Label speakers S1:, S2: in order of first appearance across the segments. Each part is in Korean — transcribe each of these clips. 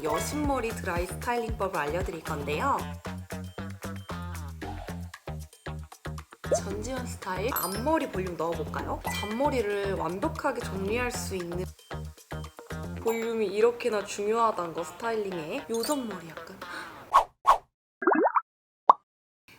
S1: 여신머리 드라이 스타일링법을 알려드릴 건데요. 전지현 스타일 앞머리 볼륨 넣어볼까요? 잔머리를 완벽하게 정리할 수 있는 볼륨이 이렇게나 중요하다는 거 스타일링에 요정머리 약간.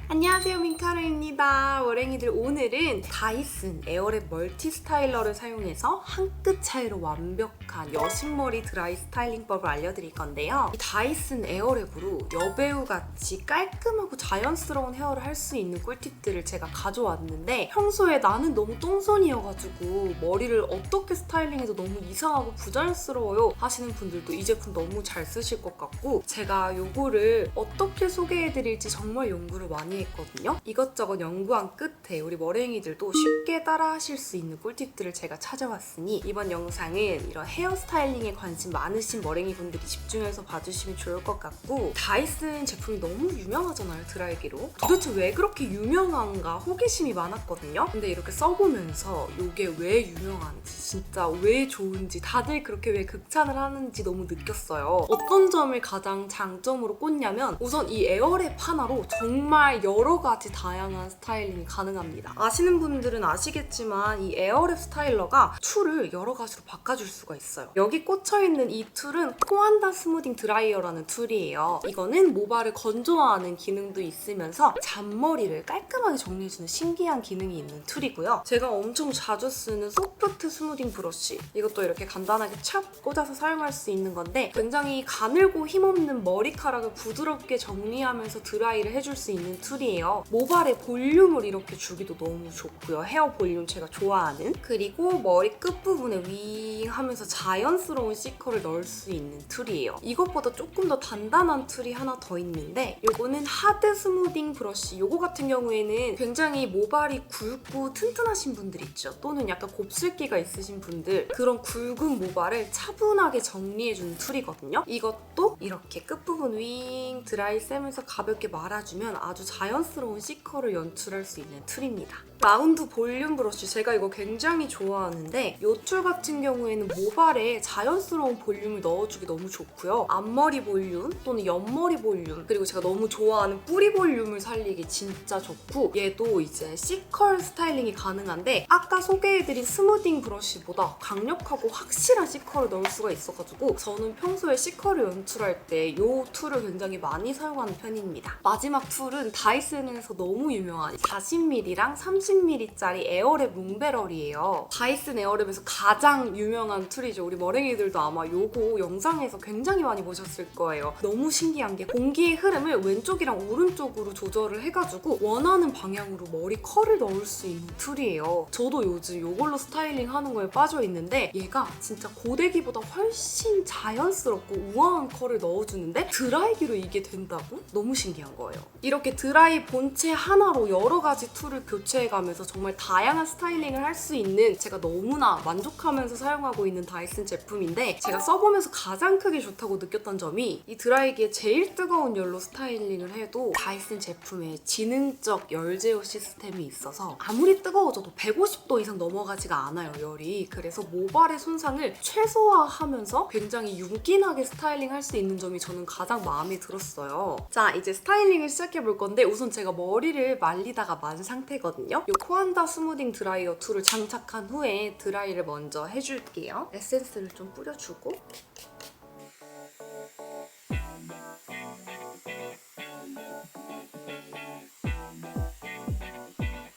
S1: 안녕하세요, 민카루입니다. 월행이들, 오늘은 다이슨 에어랩 멀티 스타일러를 사용해서 한 끗 차이로 완벽한 여신머리 드라이 스타일링법을 알려드릴 건데요. 이 다이슨 에어랩으로 여배우같이 깔끔하고 자연스러운 헤어를 할 수 있는 꿀팁들을 제가 가져왔는데, 평소에 나는 너무 똥손이어가지고 머리를 어떻게 스타일링해도 너무 이상하고 부자연스러워요 하시는 분들도 이 제품 너무 잘 쓰실 것 같고, 제가 요거를 어떻게 소개해드릴지 정말 연구를 많이 했거든요. 이것저것 연구한 끝에 우리 머랭이들도 쉽게 따라하실 수 있는 꿀팁들을 제가 찾아왔으니 이번 영상은 이런 헤어스타일링에 관심 많으신 머랭이 분들이 집중해서 봐주시면 좋을 것 같고, 다이슨 제품이 너무 유명하잖아요, 드라이기로. 도대체 왜 그렇게 유명한가 호기심이 많았거든요. 근데 이렇게 써보면서 이게 왜 유명한지, 진짜 왜 좋은지, 다들 그렇게 왜 극찬을 하는지 너무 느꼈어요. 어떤 점을 가장 장점으로 꼽냐면, 우선 이 에어랩 하나로 정말 여러 가지 다양한 스타일링이 가능합니다. 아시는 분들은 아시겠지만 이 에어랩 스타일러가 툴을 여러 가지로 바꿔줄 수가 있어요. 여기 꽂혀있는 이 툴은 코안다 스무딩 드라이어라는 툴이에요. 이거는 모발을 건조하는 기능도 있으면서 잔머리를 깔끔하게 정리해주는 신기한 기능이 있는 툴이고요. 제가 엄청 자주 쓰는 소프트 스무딩 브러쉬, 이것도 이렇게 간단하게 찹 꽂아서 사용할 수 있는 건데, 굉장히 가늘고 힘없는 머리카락을 부드럽게 정리하면서 드라이를 해줄 수 있는 툴이에요. 모발에 볼륨을 이렇게 주기도 너무 좋고요. 헤어 볼륨 제가 좋아하는. 그리고 머리 끝부분에 윙 하면서 자연스러운 C컬을 넣을 수 있는 툴이에요. 이것보다 조금 더 단단한 툴이 하나 더 있는데, 요거는 하드 스무딩 브러쉬. 요거 같은 경우에는 굉장히 모발이 굵고 튼튼하신 분들 있죠. 또는 약간 곱슬기가 있으신 분들, 그런 굵은 모발을 차분하게 정리해주는 툴이거든요. 이것도 이렇게 끝부분 윙 드라이 쌤에서 가볍게 말아주면 아주 자연스러운 C컬을 연출할 수 있는 툴입니다. 라운드 볼륨 브러쉬, 제가 이거 굉장히 좋아하는데, 이 툴 같은 경우에는 모발에 자연스러운 볼륨을 넣어주기 너무 좋고요. 앞머리 볼륨 또는 옆머리 볼륨, 그리고 제가 너무 좋아하는 뿌리 볼륨을 살리기 진짜 좋고, 얘도 이제 C컬 스타일링이 가능한데 아까 소개해드린 스무딩 브러쉬보다 강력하고 확실한 C컬을 넣을 수가 있어가지고 저는 평소에 C컬을 연출할 때 이 툴을 굉장히 많이 사용하는 편입니다. 마지막 툴은 다이슨에서 너무 유명한 40mm랑 30mm짜리 에어랩 롱배럴이에요. 다이슨 에어랩에서 가장 유명한 툴이죠. 우리 머랭이들도 아마 요거 영상에서 굉장히 많이 보셨을 거예요. 너무 신기한 게 공기의 흐름을 왼쪽이랑 오른쪽으로 조절을 해가지고 원하는 방향으로 머리 컬을 넣을 수 있는 툴이에요. 저도 요즘 요걸로 스타일링 하는 거에 빠져 있는데, 얘가 진짜 고데기보다 훨씬 자연스럽고 우아한 컬을 넣어주는데 드라이기로 이게 된다고? 너무 신기한 거예요. 이렇게 드라이 본체 하나로 여러 가지 툴을 교체해가면서 정말 다양한 스타일링을 할 수 있는, 제가 너무나 만족하면서 사용하고 있는 다이슨 제품인데, 제가 써보면서 가장 크게 좋다고 느꼈던 점이, 이 드라이기에 제일 뜨거운 열로 스타일링을 해도 다이슨 제품에 지능적 열 제어 시스템이 있어서 아무리 뜨거워져도 150도 이상 넘어가지가 않아요, 열이. 그래서 모발의 손상을 최소화하면서 굉장히 윤기나게 스타일링 할 수 있는 점이 저는 가장 마음에 들었어요. 자, 이제 스타일링을 시작해볼 건데, 우선 제가 머리를 말리다가 만 상태거든요. 이 코안다 스무딩 드라이어 툴을 장착한 후에 드라이를 먼저 해줄게요. 에센스를 좀 뿌려주고,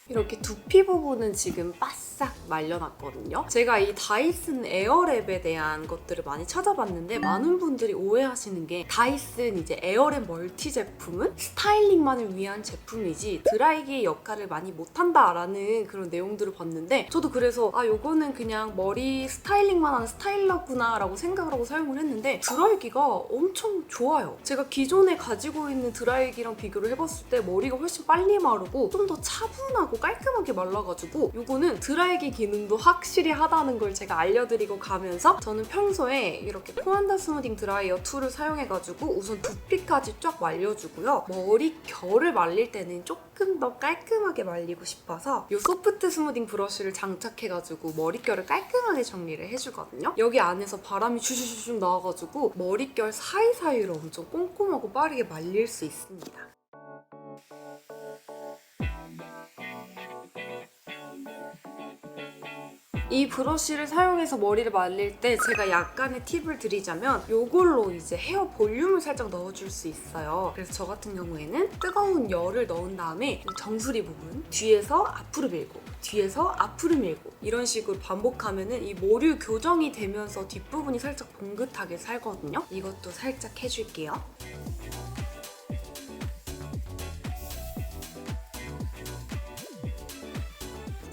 S1: 이렇게 두피 부분은 지금 바싹 말려놨거든요. 제가 이 다이슨 에어랩에 대한 것들을 많이 찾아봤는데, 많은 분들이 오해하시는 게, 다이슨 이제 에어랩 멀티 제품은 스타일링만을 위한 제품이지 드라이기의 역할을 많이 못한다라는 그런 내용들을 봤는데, 저도 그래서 요거는 그냥 머리 스타일링만 하는 스타일러구나 라고 생각을 하고 사용을 했는데, 드라이기가 엄청 좋아요. 제가 기존에 가지고 있는 드라이기랑 비교를 해봤을 때 머리가 훨씬 빨리 마르고 좀 더 차분하고 깔끔하게 말라가지고, 이거는 드라이 밀갈기 기능도 확실히 하다는 걸 제가 알려드리고 가면서 저는 평소에 이렇게 코안다 스무딩 드라이어 2를 사용해가지고 우선 두피까지 쫙 말려주고요. 머리결을 말릴 때는 조금 더 깔끔하게 말리고 싶어서 이 소프트 스무딩 브러쉬를 장착해가지고 머릿결을 깔끔하게 정리를 해주거든요. 여기 안에서 바람이 슈슈슈 나와가지고 머릿결 사이사이를 엄청 꼼꼼하고 빠르게 말릴 수 있습니다. 이 브러쉬를 사용해서 머리를 말릴 때 제가 약간의 팁을 드리자면 이걸로 이제 헤어 볼륨을 살짝 넣어줄 수 있어요. 그래서 저 같은 경우에는 뜨거운 열을 넣은 다음에 정수리 부분 뒤에서 앞으로 밀고 뒤에서 앞으로 밀고 이런 식으로 반복하면은 이 모류 교정이 되면서 뒷부분이 살짝 봉긋하게 살거든요. 이것도 살짝 해줄게요.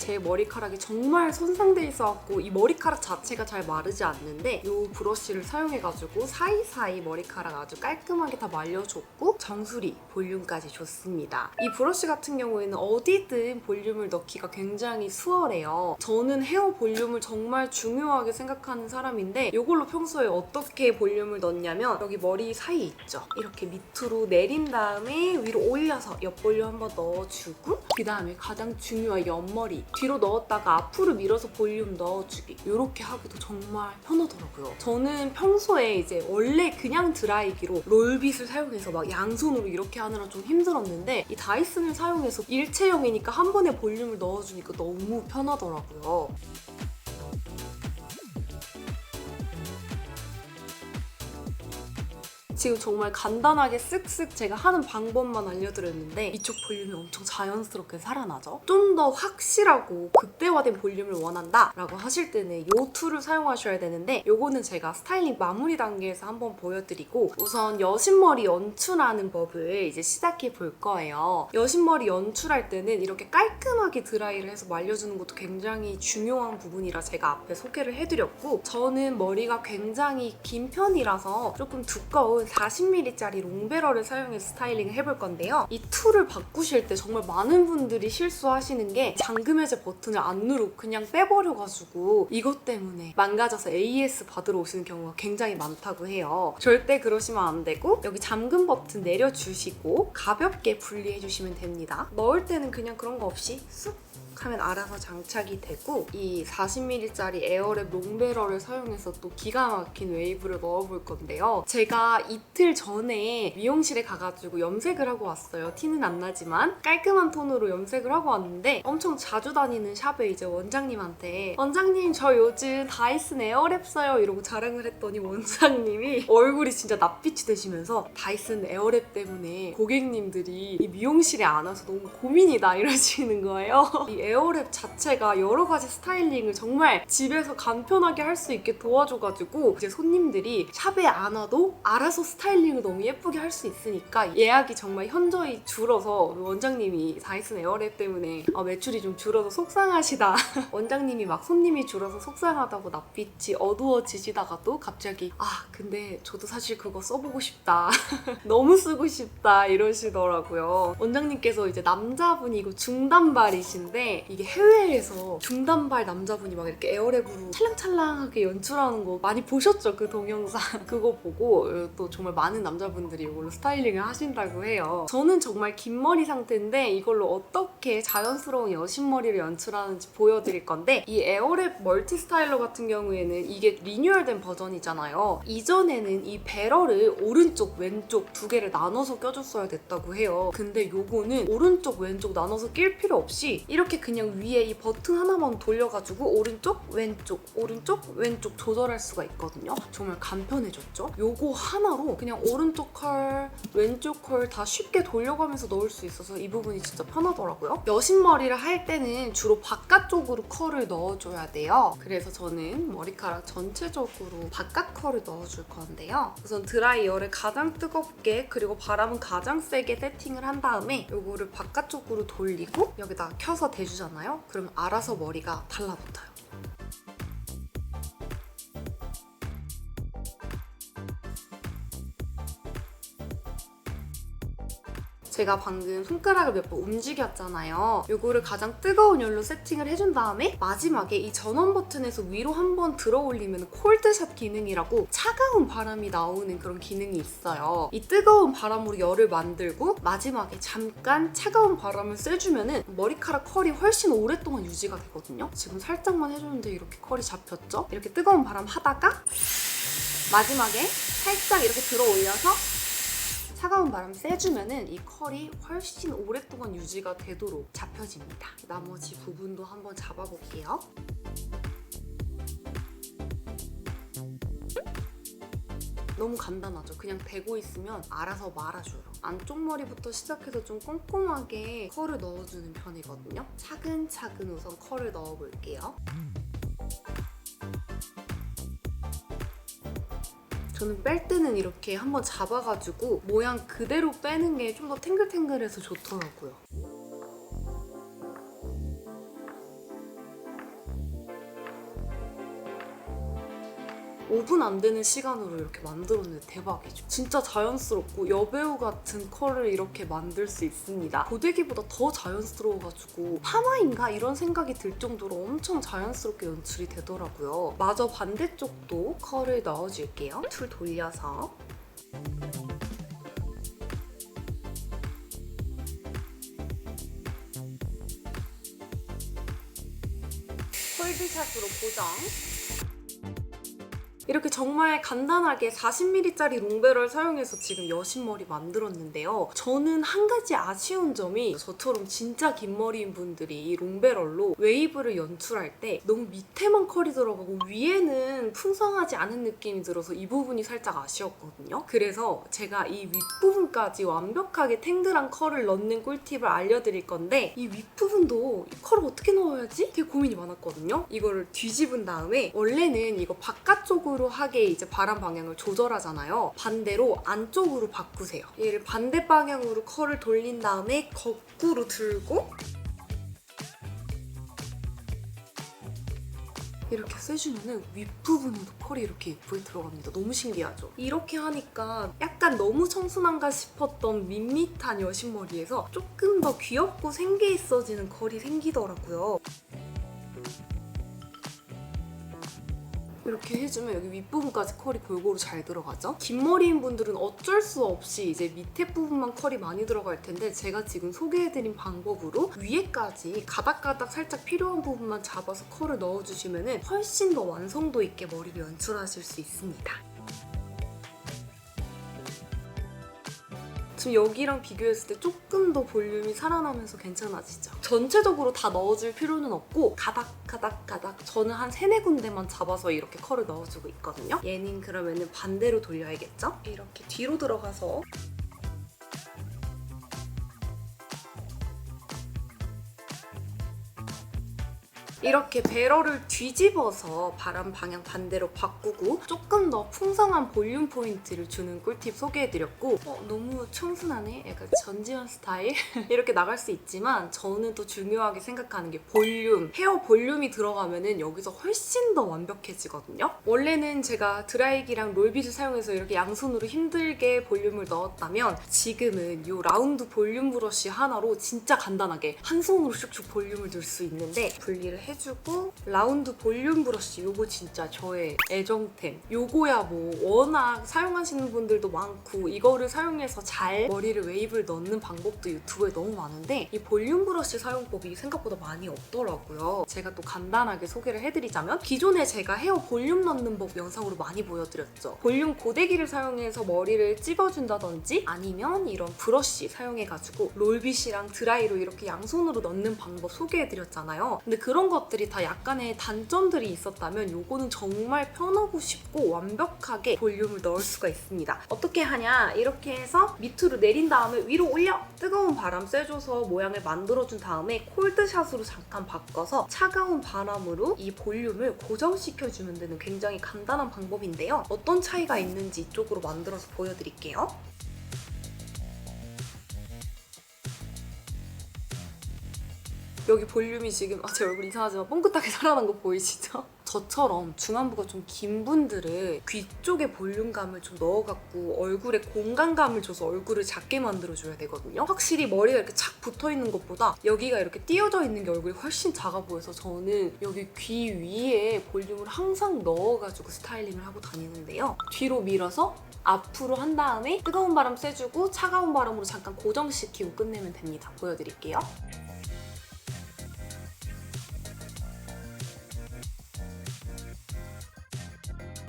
S1: 제 머리카락이 정말 손상돼 있어갖고 이 머리카락 자체가 잘 마르지 않는데 이 브러쉬를 사용해가지고 사이사이 머리카락 아주 깔끔하게 다 말려줬고 정수리 볼륨까지 줬습니다. 이 브러쉬 같은 경우에는 어디든 볼륨을 넣기가 굉장히 수월해요. 저는 헤어 볼륨을 정말 중요하게 생각하는 사람인데 이걸로 평소에 어떻게 볼륨을 넣냐면 여기 머리 사이 있죠? 이렇게 밑으로 내린 다음에 위로 올려서 옆볼륨 한번 넣어주고 그 다음에 가장 중요한 옆머리 뒤로 넣었다가 앞으로 밀어서 볼륨 넣어주기 이렇게 하기도 정말 편하더라고요. 저는 평소에 이제 원래 그냥 드라이기로 롤빗을 사용해서 막 양손으로 이렇게 하느라 좀 힘들었는데 이 다이슨을 사용해서 일체형이니까 한 번에 볼륨을 넣어주니까 너무 편하더라고요. 지금 정말 간단하게 쓱쓱 제가 하는 방법만 알려드렸는데 이쪽 볼륨이 엄청 자연스럽게 살아나죠? 좀 더 확실하고 극대화된 볼륨을 원한다 라고 하실 때는 이 툴을 사용하셔야 되는데 이거는 제가 스타일링 마무리 단계에서 한번 보여드리고 우선 여신머리 연출하는 법을 이제 시작해 볼 거예요. 여신머리 연출할 때는 이렇게 깔끔하게 드라이를 해서 말려주는 것도 굉장히 중요한 부분이라 제가 앞에 소개를 해드렸고 저는 머리가 굉장히 긴 편이라서 조금 두꺼운 40mm짜리 롱베러를 사용해서 스타일링을 해볼 건데요. 이 툴을 바꾸실 때 정말 많은 분들이 실수하시는 게 잠금 해제 버튼을 안 누르고 그냥 빼버려가지고 이것 때문에 망가져서 AS 받으러 오시는 경우가 굉장히 많다고 해요. 절대 그러시면 안 되고 여기 잠금 버튼 내려주시고 가볍게 분리해주시면 됩니다. 넣을 때는 그냥 그런 거 없이 쑥 하면 알아서 장착이 되고 이 40mm짜리 에어랩 롱베러를 사용해서 또 기가 막힌 웨이브를 넣어볼 건데요. 제가 이틀 전에 미용실에 가가지고 염색을 하고 왔어요. 티는 안 나지만 깔끔한 톤으로 염색을 하고 왔는데 엄청 자주 다니는 샵에 이제 원장님한테 원장님 저 요즘 다이슨 에어랩 써요 이러고 자랑을 했더니 원장님이 얼굴이 진짜 낯빛이 되시면서 다이슨 에어랩 때문에 고객님들이 이 미용실에 안 와서 너무 고민이다 이러시는 거예요. 이 에어랩 자체가 여러 가지 스타일링을 정말 집에서 간편하게 할 수 있게 도와줘가지고 이제 손님들이 샵에 안 와도 알아서 스타일링을 너무 예쁘게 할 수 있으니까 예약이 정말 현저히 줄어서 원장님이 다이슨 에어랩 때문에 매출이 좀 줄어서 속상하시다. 원장님이 막 손님이 줄어서 속상하다고 낯빛이 어두워지시다가도 갑자기 근데 저도 사실 그거 써보고 싶다. 너무 쓰고 싶다 이러시더라고요. 원장님께서 이제 남자분이고 중단발이신데 이게 해외에서 중단발 남자분이 막 이렇게 에어랩으로 찰랑찰랑하게 연출하는 거 많이 보셨죠? 그 동영상. 그거 보고 또 정말 많은 남자분들이 이걸로 스타일링을 하신다고 해요. 저는 정말 긴 머리 상태인데 이걸로 어떻게 자연스러운 여신머리를 연출하는지 보여드릴 건데 이 에어랩 멀티 스타일러 같은 경우에는 이게 리뉴얼된 버전이잖아요. 이전에는 이 배럴을 오른쪽, 왼쪽 두 개를 나눠서 껴줬어야 됐다고 해요. 근데 요거는 오른쪽, 왼쪽 나눠서 낄 필요 없이 이렇게 그냥 위에 이 버튼 하나만 돌려가지고 오른쪽, 왼쪽, 오른쪽, 왼쪽 조절할 수가 있거든요. 정말 간편해졌죠? 요거 하나로 그냥 오른쪽 컬, 왼쪽 컬 다 쉽게 돌려가면서 넣을 수 있어서 이 부분이 진짜 편하더라고요. 여신머리를 할 때는 주로 바깥쪽으로 컬을 넣어줘야 돼요. 그래서 저는 머리카락 전체적으로 바깥 컬을 넣어줄 건데요. 우선 드라이어를 가장 뜨겁게 그리고 바람은 가장 세게 세팅을 한 다음에 요거를 바깥쪽으로 돌리고 여기다 켜서 대주잖아요. 그럼 알아서 머리가 달라붙어요. 제가 방금 손가락을 몇 번 움직였잖아요. 이거를 가장 뜨거운 열로 세팅을 해준 다음에 마지막에 이 전원 버튼에서 위로 한번 들어 올리면 콜드샷 기능이라고 차가운 바람이 나오는 그런 기능이 있어요. 이 뜨거운 바람으로 열을 만들고 마지막에 잠깐 차가운 바람을 쐬주면은 머리카락 컬이 훨씬 오랫동안 유지가 되거든요. 지금 살짝만 해주는데 이렇게 컬이 잡혔죠? 이렇게 뜨거운 바람 하다가 마지막에 살짝 이렇게 들어 올려서 차가운 바람 쐬주면은 이 컬이 훨씬 오랫동안 유지가 되도록 잡혀집니다. 나머지 부분도 한번 잡아볼게요. 너무 간단하죠? 그냥 대고 있으면 알아서 말아줘요. 안쪽 머리부터 시작해서 좀 꼼꼼하게 컬을 넣어주는 편이거든요. 차근차근 우선 컬을 넣어볼게요. 저는 뺄 때는 이렇게 한번 잡아가지고 모양 그대로 빼는 게 좀 더 탱글탱글해서 좋더라고요. 5분 안 되는 시간으로 이렇게 만들었는데 대박이죠. 진짜 자연스럽고 여배우 같은 컬을 이렇게 만들 수 있습니다. 고데기보다 더 자연스러워가지고 파마인가 이런 생각이 들 정도로 엄청 자연스럽게 연출이 되더라고요. 마저 반대쪽도 컬을 넣어줄게요. 툴 돌려서. 폴드샷으로 고정. 이렇게 정말 간단하게 40mm짜리 롱베럴 사용해서 지금 여신머리 만들었는데요. 저는 한 가지 아쉬운 점이 저처럼 진짜 긴 머리인 분들이 이 롱베럴로 웨이브를 연출할 때 너무 밑에만 컬이 들어가고 위에는 풍성하지 않은 느낌이 들어서 이 부분이 살짝 아쉬웠거든요. 그래서 제가 이 윗부분까지 완벽하게 탱글한 컬을 넣는 꿀팁을 알려드릴 건데 이 윗부분도 이 컬을 어떻게 넣어야지? 되게 고민이 많았거든요. 이거를 뒤집은 다음에 원래는 이거 바깥쪽으로 하게 이제 바람 방향을 조절하잖아요. 반대로 안쪽으로 바꾸세요. 얘를 반대 방향으로 컬을 돌린 다음에 거꾸로 들고 이렇게 쐬주면은 윗부분에도 컬이 이렇게 예쁘게 들어갑니다. 너무 신기하죠? 이렇게 하니까 약간 너무 청순한가 싶었던 밋밋한 여신머리에서 조금 더 귀엽고 생기 있어지는 컬이 생기더라고요. 이렇게 해주면 여기 윗부분까지 컬이 골고루 잘 들어가죠? 긴 머리인 분들은 어쩔 수 없이 이제 밑에 부분만 컬이 많이 들어갈 텐데 제가 지금 소개해드린 방법으로 위에까지 가닥가닥 살짝 필요한 부분만 잡아서 컬을 넣어주시면 훨씬 더 완성도 있게 머리를 연출하실 수 있습니다. 지금 여기랑 비교했을 때 조금 더 볼륨이 살아나면서 괜찮아지죠? 전체적으로 다 넣어줄 필요는 없고 가닥가닥가닥 저는 한 3-4군데만 잡아서 이렇게 컬을 넣어주고 있거든요. 얘는 그러면은 반대로 돌려야겠죠? 이렇게 뒤로 들어가서 이렇게 배럴을 뒤집어서 바람 방향 반대로 바꾸고 조금 더 풍성한 볼륨 포인트를 주는 꿀팁 소개해드렸고 너무 청순하네? 약간 전지현 스타일? 이렇게 나갈 수 있지만 저는 또 중요하게 생각하는 게 볼륨, 헤어 볼륨이 들어가면은 여기서 훨씬 더 완벽해지거든요. 원래는 제가 드라이기랑 롤빗을 사용해서 이렇게 양손으로 힘들게 볼륨을 넣었다면 지금은 이 라운드 볼륨 브러쉬 하나로 진짜 간단하게 한 손으로 슉슉 볼륨을 넣을 수 있는데 분리를 해주고 라운드 볼륨 브러쉬 요거 진짜 저의 애정템. 요거야 뭐 워낙 사용하시는 분들도 많고 이거를 사용해서 잘 머리를 웨이브를 넣는 방법도 유튜브에 너무 많은데 이 볼륨 브러쉬 사용법이 생각보다 많이 없더라고요. 제가 또 간단하게 소개를 해드리자면 기존에 제가 헤어 볼륨 넣는 법 영상으로 많이 보여드렸죠. 볼륨 고데기를 사용해서 머리를 찝어준다든지 아니면 이런 브러쉬 사용해가지고 롤빗이랑 드라이로 이렇게 양손으로 넣는 방법 소개해드렸잖아요. 근데 그런 것들이 다 약간의 단점들이 있었다면 요거는 정말 편하고 쉽고 완벽하게 볼륨을 넣을 수가 있습니다. 어떻게 하냐? 이렇게 해서 밑으로 내린 다음에 위로 올려! 뜨거운 바람 쐬줘서 모양을 만들어준 다음에 콜드샷으로 잠깐 바꿔서 차가운 바람으로 이 볼륨을 고정시켜주는 데는 굉장히 간단한 방법인데요. 어떤 차이가 있는지 이쪽으로 만들어서 보여드릴게요. 여기 볼륨이 지금 제 얼굴 이상하지만 뽕긋하게 살아난 거 보이시죠? 저처럼 중안부가 좀 긴 분들은 귀 쪽에 볼륨감을 좀 넣어갖고 얼굴에 공간감을 줘서 얼굴을 작게 만들어줘야 되거든요. 확실히 머리가 이렇게 착 붙어있는 것보다 여기가 이렇게 띄어져 있는 게 얼굴이 훨씬 작아 보여서 저는 여기 귀 위에 볼륨을 항상 넣어가지고 스타일링을 하고 다니는데요. 뒤로 밀어서 앞으로 한 다음에 뜨거운 바람 쐬주고 차가운 바람으로 잠깐 고정시키고 끝내면 됩니다. 보여드릴게요.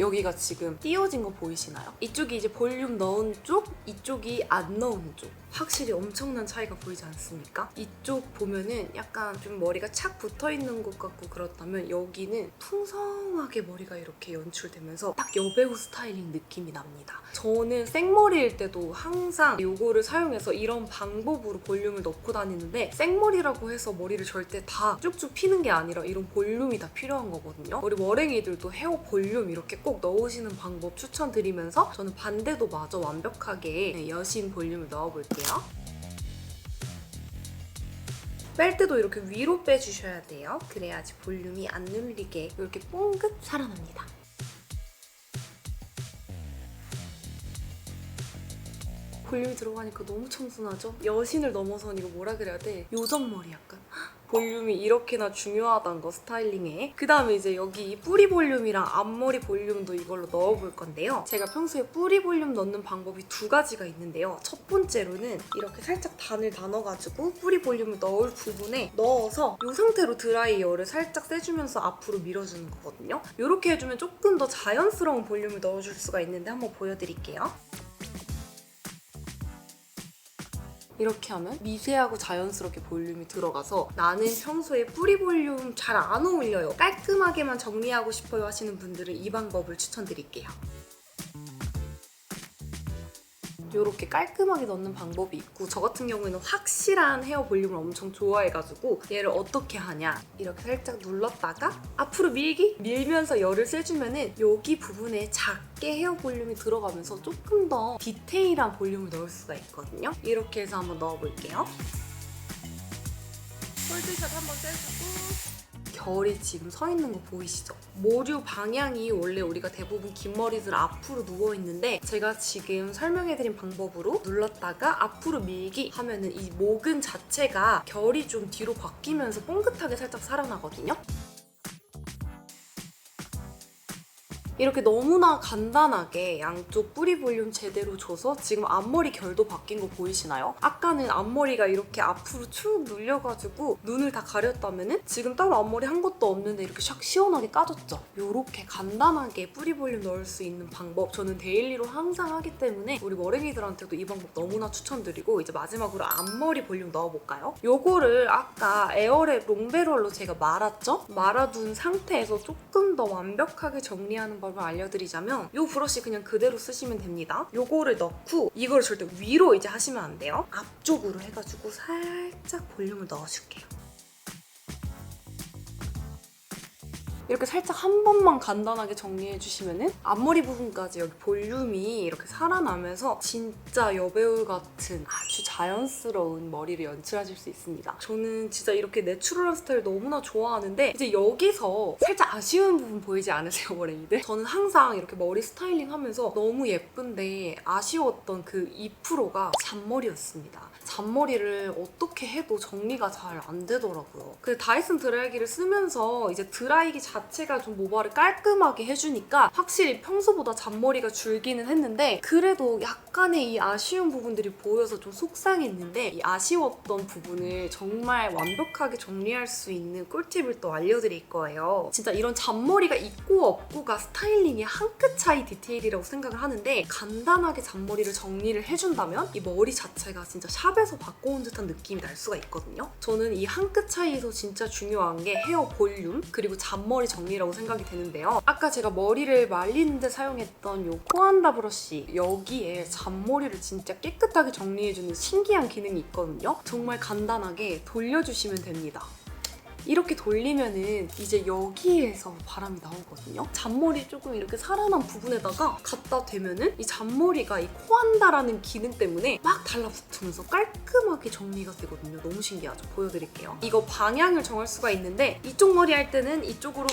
S1: 여기가 지금 띄어진 거 보이시나요? 이쪽이 이제 볼륨 넣은 쪽, 이쪽이 안 넣은 쪽. 확실히 엄청난 차이가 보이지 않습니까? 이쪽 보면은 약간 좀 머리가 착 붙어있는 것 같고 그렇다면 여기는 풍성하게 머리가 이렇게 연출되면서 딱 여배우 스타일링 느낌이 납니다. 저는 생머리일 때도 항상 이거를 사용해서 이런 방법으로 볼륨을 넣고 다니는데 생머리라고 해서 머리를 절대 다 쭉쭉 피는 게 아니라 이런 볼륨이 다 필요한 거거든요. 우리 머랭이들도 헤어 볼륨 이렇게 꼭 넣으시는 방법 추천드리면서 저는 반대도 마저 완벽하게 여신 볼륨을 넣어볼게요. 뺄 때도 이렇게 위로 빼주셔야 돼요. 그래야지 볼륨이 안 눌리게 이렇게 뽕긋 살아납니다. 볼륨이 들어가니까 너무 청순하죠? 여신을 넘어선 이거 뭐라 그래야 돼? 요정머리 약간. 볼륨이 이렇게나 중요하다는 거 스타일링에. 그 다음에 이제 여기 뿌리 볼륨이랑 앞머리 볼륨도 이걸로 넣어볼 건데요. 제가 평소에 뿌리 볼륨 넣는 방법이 두 가지가 있는데요. 첫 번째로는 이렇게 살짝 단을 나눠가지고 뿌리 볼륨을 넣을 부분에 넣어서 이 상태로 드라이어를 살짝 쐬주면서 앞으로 밀어주는 거거든요. 이렇게 해주면 조금 더 자연스러운 볼륨을 넣어줄 수가 있는데 한번 보여드릴게요. 이렇게 하면 미세하고 자연스럽게 볼륨이 들어가서 나는 평소에 뿌리 볼륨 잘 안 어울려요, 깔끔하게만 정리하고 싶어요 하시는 분들은 이 방법을 추천드릴게요. 이렇게 깔끔하게 넣는 방법이 있고 저 같은 경우에는 확실한 헤어 볼륨을 엄청 좋아해가지고 얘를 어떻게 하냐, 이렇게 살짝 눌렀다가 앞으로 밀면서 열을 쐬주면은 여기 부분에 작게 헤어 볼륨이 들어가면서 조금 더 디테일한 볼륨을 넣을 수가 있거든요. 이렇게 해서 한번 넣어볼게요. 폴드샷 한번 떼주고 결이 지금 서 있는 거 보이시죠? 모류 방향이 원래 우리가 대부분 긴 머리들 앞으로 누워있는데 제가 지금 설명해드린 방법으로 눌렀다가 앞으로 밀기 하면은 이 모근 자체가 결이 좀 뒤로 바뀌면서 뽕긋하게 살짝 살아나거든요? 이렇게 너무나 간단하게 양쪽 뿌리 볼륨 제대로 줘서 지금 앞머리 결도 바뀐 거 보이시나요? 아까는 앞머리가 이렇게 앞으로 축 눌려가지고 눈을 다 가렸다면은 지금 따로 앞머리 한 것도 없는데 이렇게 샥 시원하게 까졌죠? 이렇게 간단하게 뿌리 볼륨 넣을 수 있는 방법 저는 데일리로 항상 하기 때문에 우리 머랭이들한테도 이 방법 너무나 추천드리고 이제 마지막으로 앞머리 볼륨 넣어볼까요? 요거를 아까 에어랩 롱베롤로 제가 말았죠? 말아둔 상태에서 조금 더 완벽하게 정리하는 방법을 알려드리자면 이 브러쉬 그냥 그대로 쓰시면 됩니다. 요거를 넣고 이걸 절대 위로 이제 하시면 안 돼요. 앞쪽으로 해가지고 살짝 볼륨을 넣어줄게요. 이렇게 살짝 한 번만 간단하게 정리해주시면은 앞머리 부분까지 여기 볼륨이 이렇게 살아나면서 진짜 여배우 같은 아주 자연스러운 머리를 연출하실 수 있습니다. 저는 진짜 이렇게 내추럴한 스타일 너무나 좋아하는데 이제 여기서 살짝 아쉬운 부분 보이지 않으세요, 머랭이들? 저는 항상 이렇게 머리 스타일링 하면서 너무 예쁜데 아쉬웠던 그 2%가 잔머리였습니다. 잔머리를 어떻게 해도 정리가 잘 안 되더라고요. 그 다이슨 드라이기를 쓰면서 이제 드라이기 자체가 좀 모발을 깔끔하게 해주니까 확실히 평소보다 잔머리가 줄기는 했는데 그래도 약간의 이 아쉬운 부분들이 보여서 좀 속상했는데 이 아쉬웠던 부분을 정말 완벽하게 정리할 수 있는 꿀팁을 또 알려드릴 거예요. 진짜 이런 잔머리가 있고 없고가 스타일링의 한 끗 차이 디테일이라고 생각을 하는데 간단하게 잔머리를 정리를 해준다면 이 머리 자체가 진짜 샵에서 바꿔온 듯한 느낌이 날 수가 있거든요. 저는 이 한 끗 차이에서 진짜 중요한 게 헤어 볼륨 그리고 잔머리 정리라고 생각이 되는데요. 아까 제가 머리를 말리는데 사용했던 이 코안다 브러쉬 여기에 잔머리를 진짜 깨끗하게 정리해주는 신기한 기능이 있거든요. 정말 간단하게 돌려주시면 됩니다. 이렇게 돌리면은 이제 여기에서 바람이 나오거든요. 잔머리 조금 이렇게 살아난 부분에다가 갖다 대면은 이 잔머리가 이 코안다라는 기능 때문에 막 달라붙으면서 깔끔하게 정리가 되거든요. 너무 신기하죠? 보여드릴게요. 이거 방향을 정할 수가 있는데 이쪽 머리 할 때는 이쪽으로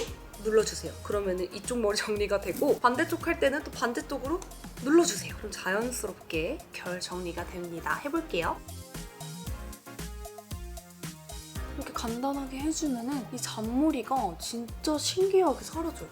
S1: 눌러주세요. 그러면은 이쪽 머리 정리가 되고 반대쪽 할 때는 또 반대쪽으로 눌러주세요. 그럼 자연스럽게 결 정리가 됩니다. 해볼게요. 이렇게 간단하게 해주면은 이 잔머리가 진짜 신기하게 사라져요.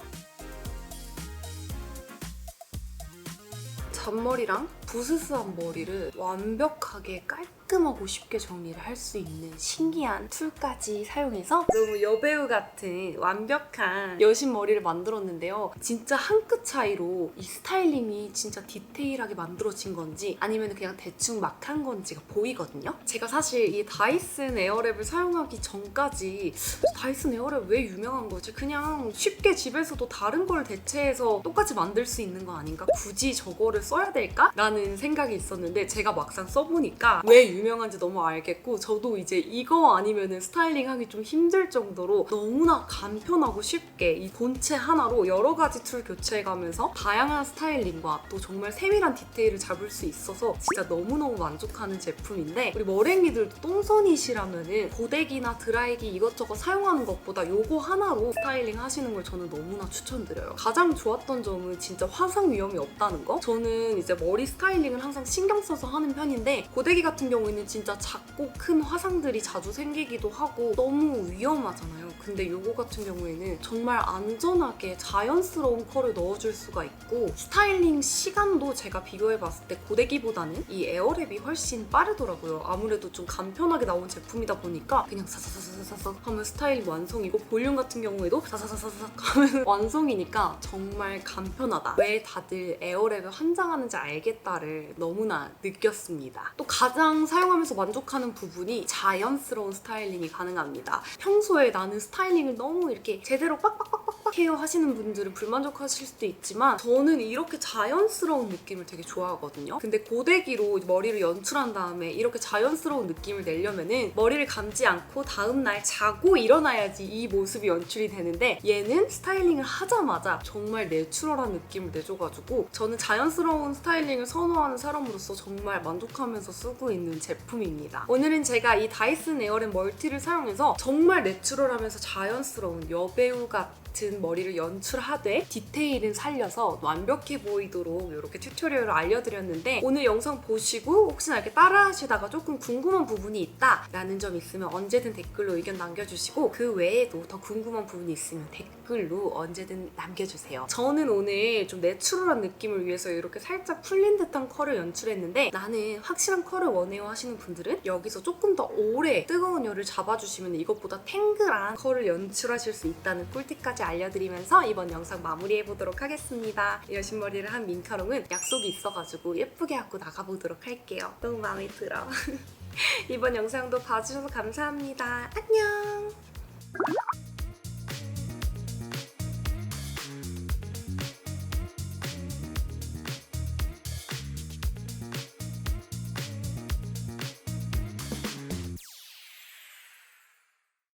S1: 잔머리랑 부스스한 머리를 완벽하게 깔끔하고 쉽게 정리를 할 수 있는 신기한 툴까지 사용해서 너무 여배우 같은 완벽한 여신 머리를 만들었는데요. 진짜 한 끗 차이로 이 스타일링이 진짜 디테일하게 만들어진 건지 아니면 그냥 대충 막 한 건지가 보이거든요. 제가 사실 이 다이슨 에어랩을 사용하기 전까지 다이슨 에어랩 왜 유명한 거지? 그냥 쉽게 집에서도 다른 걸 대체해서 똑같이 만들 수 있는 거 아닌가? 굳이 저거를 써야 될까? 라는 생각이 있었는데 제가 막상 써보니까 왜 유명한지 너무 알겠고 저도 이제 이거 아니면은 스타일링 하기 좀 힘들 정도로 너무나 간편하고 쉽게 이 본체 하나로 여러 가지 툴 교체해가면서 다양한 스타일링과 또 정말 세밀한 디테일을 잡을 수 있어서 진짜 너무너무 만족하는 제품인데 우리 머랭이들도 똥손이시라면은 고데기나 드라이기 이것저것 사용하는 것보다 요거 하나로 스타일링 하시는 걸 저는 너무나 추천드려요. 가장 좋았던 점은 진짜 화상 위험이 없다는 거? 저는 이제 머리 스타일링을 항상 신경 써서 하는 편인데 고데기 같은 경우에는 진짜 작고 큰 화상들이 자주 생기기도 하고 너무 위험하잖아요. 근데 요거 같은 경우에는 정말 안전하게 자연스러운 컬을 넣어줄 수가 있고 스타일링 시간도 제가 비교해봤을 때 고데기보다는 이 에어랩이 훨씬 빠르더라고요. 아무래도 좀 간편하게 나온 제품이다 보니까 그냥 사사사사사삭 하면 스타일링 완성이고 볼륨 같은 경우에도 사사사사삭 하면 완성이니까 정말 간편하다. 왜 다들 에어랩을 환장하는지 알겠다를 너무나 느꼈습니다. 또 가장 사용하면서 만족하는 부분이 자연스러운 스타일링이 가능합니다. 평소에 나는 스타일링을 너무 이렇게 제대로 빡빡빡빡빡 케어 하시는 분들은 불만족하실 수도 있지만 저는 이렇게 자연스러운 느낌을 되게 좋아하거든요. 근데 고데기로 머리를 연출한 다음에 이렇게 자연스러운 느낌을 내려면은 머리를 감지 않고 다음날 자고 일어나야지 이 모습이 연출이 되는데 얘는 스타일링을 하자마자 정말 내추럴한 느낌을 내줘가지고 저는 자연스러운 스타일링을 선호하는 사람으로서 정말 만족하면서 쓰고 있는 제품입니다. 오늘은 제가 이 다이슨 에어랩 멀티를 사용해서 정말 내추럴하면서 자연스러운 여배우 같은 머리를 연출하되 디테일은 살려서 완벽해 보이도록 이렇게 튜토리얼을 알려드렸는데 오늘 영상 보시고 혹시나 이렇게 따라하시다가 조금 궁금한 부분이 있다 라는 점 있으면 언제든 댓글로 의견 남겨주시고 그 외에도 더 궁금한 부분이 있으면 댓글로 언제든 남겨주세요. 저는 오늘 좀 내추럴한 느낌을 위해서 이렇게 살짝 풀린 듯한 컬을 연출했는데 나는 확실한 컬을 원해요 하시는 분들은 여기서 조금 더 오래 뜨거운 열을 잡아주시면 이것보다 탱글한 컬을 연출하실 수 있다는 꿀팁까지 알려드리면서 이번 영상 마무리해보도록 하겠습니다. 여신머리를 한 민카롱은 약속이 있어가지고 예쁘게 하고 나가보도록 할게요. 너무 마음에 들어. 이번 영상도 봐주셔서 감사합니다. 안녕!